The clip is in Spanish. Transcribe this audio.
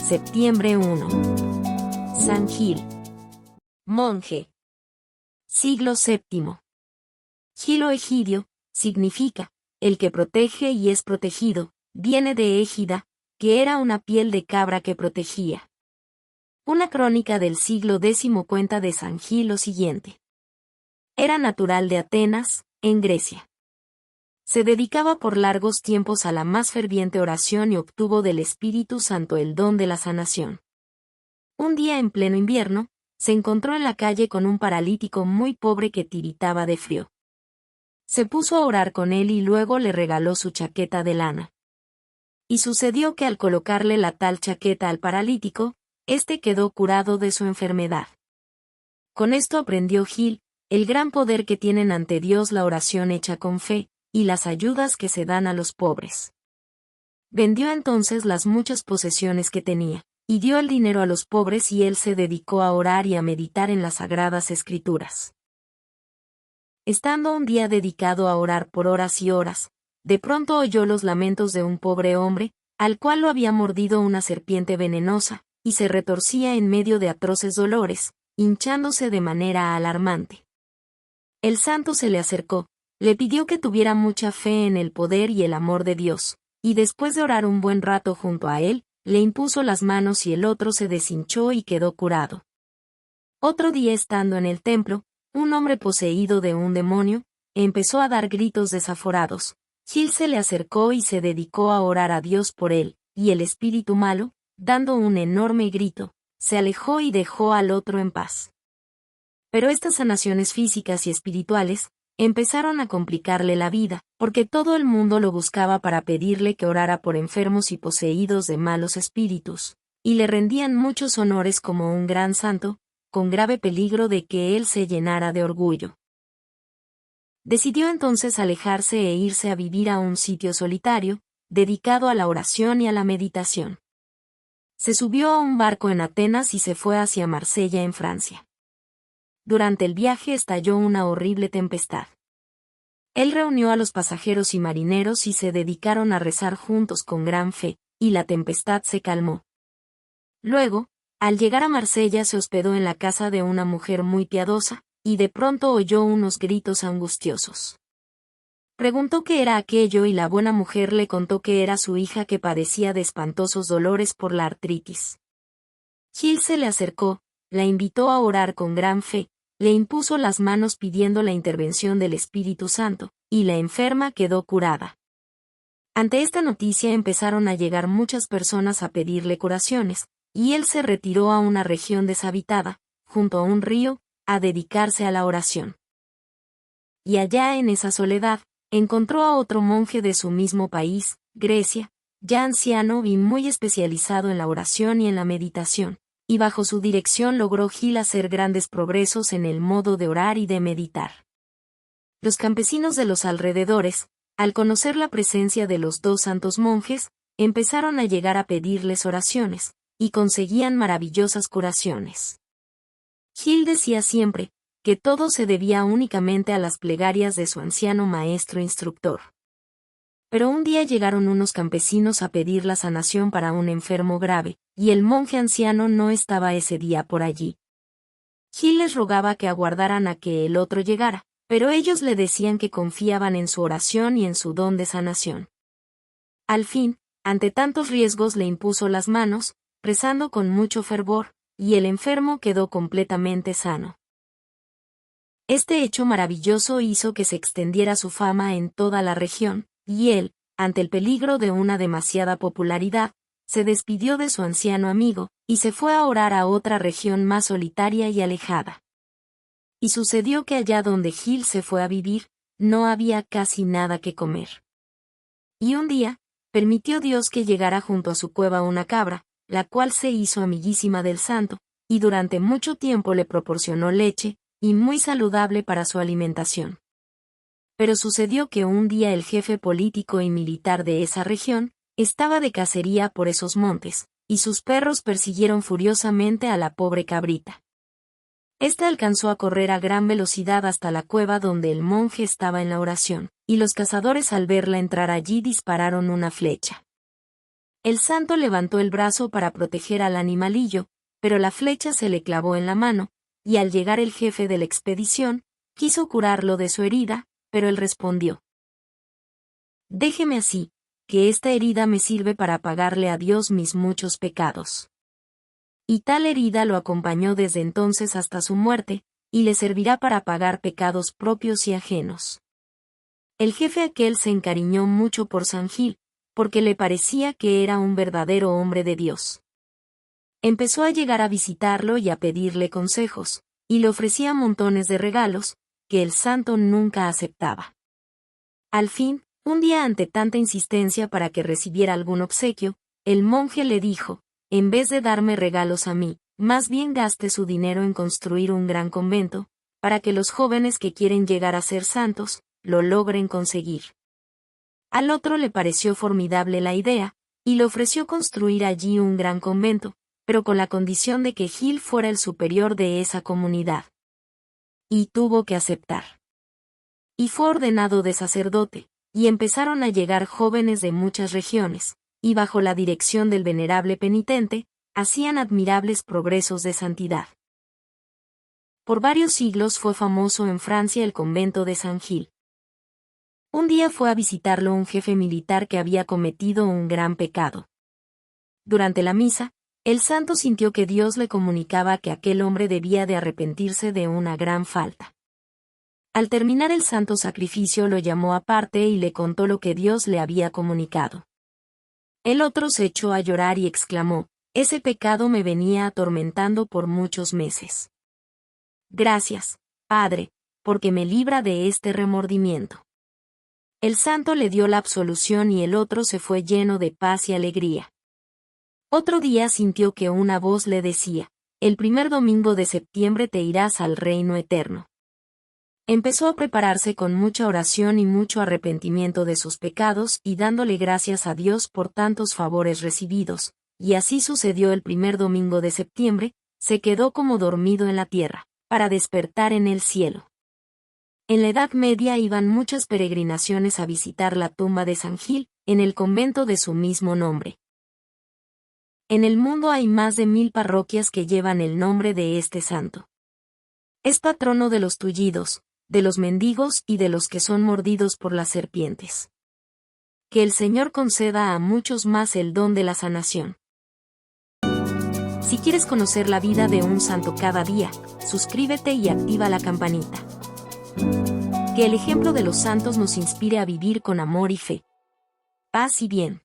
Septiembre 1. San Gil. Monje. Siglo VII. Gil o Egidio, significa, el que protege y es protegido, viene de égida, que era una piel de cabra que protegía. Una crónica del siglo X cuenta de San Gil lo siguiente. Era natural de Atenas, en Grecia. Se dedicaba por largos tiempos a la más ferviente oración y obtuvo del Espíritu Santo el don de la sanación. Un día en pleno invierno, se encontró en la calle con un paralítico muy pobre que tiritaba de frío. Se puso a orar con él y luego le regaló su chaqueta de lana. Y sucedió que al colocarle la tal chaqueta al paralítico, éste quedó curado de su enfermedad. Con esto aprendió Gil, el gran poder que tienen ante Dios la oración hecha con fe, y las ayudas que se dan a los pobres. Vendió entonces las muchas posesiones que tenía, y dio el dinero a los pobres y él se dedicó a orar y a meditar en las sagradas escrituras. Estando un día dedicado a orar por horas y horas, de pronto oyó los lamentos de un pobre hombre, al cual lo había mordido una serpiente venenosa, y se retorcía en medio de atroces dolores, hinchándose de manera alarmante. El santo se le acercó, le pidió que tuviera mucha fe en el poder y el amor de Dios, y después de orar un buen rato junto a él, le impuso las manos y el otro se deshinchó y quedó curado. Otro día estando en el templo, un hombre poseído de un demonio, empezó a dar gritos desaforados. Gil se le acercó y se dedicó a orar a Dios por él, y el espíritu malo, dando un enorme grito, se alejó y dejó al otro en paz. Pero estas sanaciones físicas y espirituales, empezaron a complicarle la vida, porque todo el mundo lo buscaba para pedirle que orara por enfermos y poseídos de malos espíritus, y le rendían muchos honores como un gran santo, con grave peligro de que él se llenara de orgullo. Decidió entonces alejarse e irse a vivir a un sitio solitario, dedicado a la oración y a la meditación. Se subió a un barco en Atenas y se fue hacia Marsella en Francia. Durante el viaje estalló una horrible tempestad. Él reunió a los pasajeros y marineros y se dedicaron a rezar juntos con gran fe, y la tempestad se calmó. Luego, al llegar a Marsella se hospedó en la casa de una mujer muy piadosa, y de pronto oyó unos gritos angustiosos. Preguntó qué era aquello y la buena mujer le contó que era su hija que padecía de espantosos dolores por la artritis. Gil se le acercó, la invitó a orar con gran fe, le impuso las manos pidiendo la intervención del Espíritu Santo, y la enferma quedó curada. Ante esta noticia empezaron a llegar muchas personas a pedirle curaciones, y él se retiró a una región deshabitada, junto a un río, a dedicarse a la oración. Y allá en esa soledad, encontró a otro monje de su mismo país, Grecia, ya anciano y muy especializado en la oración y en la meditación, y bajo su dirección logró Gil hacer grandes progresos en el modo de orar y de meditar. Los campesinos de los alrededores, al conocer la presencia de los dos santos monjes, empezaron a llegar a pedirles oraciones, y conseguían maravillosas curaciones. Gil decía siempre, que todo se debía únicamente a las plegarias de su anciano maestro instructor. Pero un día llegaron unos campesinos a pedir la sanación para un enfermo grave, y el monje anciano no estaba ese día por allí. Gil les rogaba que aguardaran a que el otro llegara, pero ellos le decían que confiaban en su oración y en su don de sanación. Al fin, ante tantos riesgos le impuso las manos, rezando con mucho fervor, y el enfermo quedó completamente sano. Este hecho maravilloso hizo que se extendiera su fama en toda la región, y él, ante el peligro de una demasiada popularidad, se despidió de su anciano amigo, y se fue a orar a otra región más solitaria y alejada. Y sucedió que allá donde Gil se fue a vivir, no había casi nada que comer. Y un día, permitió Dios que llegara junto a su cueva una cabra, la cual se hizo amiguísima del santo, y durante mucho tiempo le proporcionó leche, y muy saludable para su alimentación. Pero sucedió que un día el jefe político y militar de esa región, estaba de cacería por esos montes, y sus perros persiguieron furiosamente a la pobre cabrita. Esta alcanzó a correr a gran velocidad hasta la cueva donde el monje estaba en la oración, y los cazadores al verla entrar allí dispararon una flecha. El santo levantó el brazo para proteger al animalillo, pero la flecha se le clavó en la mano, y al llegar el jefe de la expedición, quiso curarlo de su herida, pero él respondió: «Déjeme así, que esta herida me sirve para pagarle a Dios mis muchos pecados». Y tal herida lo acompañó desde entonces hasta su muerte, y le servirá para pagar pecados propios y ajenos. El jefe aquel se encariñó mucho por San Gil, porque le parecía que era un verdadero hombre de Dios. Empezó a llegar a visitarlo y a pedirle consejos, y le ofrecía montones de regalos, que el santo nunca aceptaba. Al fin, un día ante tanta insistencia para que recibiera algún obsequio, el monje le dijo: «En vez de darme regalos a mí, más bien gaste su dinero en construir un gran convento, para que los jóvenes que quieren llegar a ser santos, lo logren conseguir». Al otro le pareció formidable la idea, y le ofreció construir allí un gran convento, pero con la condición de que Gil fuera el superior de esa comunidad. Y tuvo que aceptar. Y fue ordenado de sacerdote, y empezaron a llegar jóvenes de muchas regiones, y bajo la dirección del venerable penitente, hacían admirables progresos de santidad. Por varios siglos fue famoso en Francia el convento de San Gil. Un día fue a visitarlo un jefe militar que había cometido un gran pecado. Durante la misa, el santo sintió que Dios le comunicaba que aquel hombre debía de arrepentirse de una gran falta. Al terminar el santo sacrificio lo llamó aparte y le contó lo que Dios le había comunicado. El otro se echó a llorar y exclamó: «Ese pecado me venía atormentando por muchos meses. Gracias, Padre, porque me libra de este remordimiento». El santo le dio la absolución y el otro se fue lleno de paz y alegría. Otro día sintió que una voz le decía: «El primer domingo de septiembre te irás al reino eterno». Empezó a prepararse con mucha oración y mucho arrepentimiento de sus pecados y dándole gracias a Dios por tantos favores recibidos, y así sucedió el primer domingo de septiembre, se quedó como dormido en la tierra, para despertar en el cielo. En la Edad Media iban muchas peregrinaciones a visitar la tumba de San Gil, en el convento de su mismo nombre. En el mundo hay más de 1000 parroquias que llevan el nombre de este santo. Es patrono de los tullidos, de los mendigos y de los que son mordidos por las serpientes. Que el Señor conceda a muchos más el don de la sanación. Si quieres conocer la vida de un santo cada día, suscríbete y activa la campanita. Que el ejemplo de los santos nos inspire a vivir con amor y fe. Paz y bien.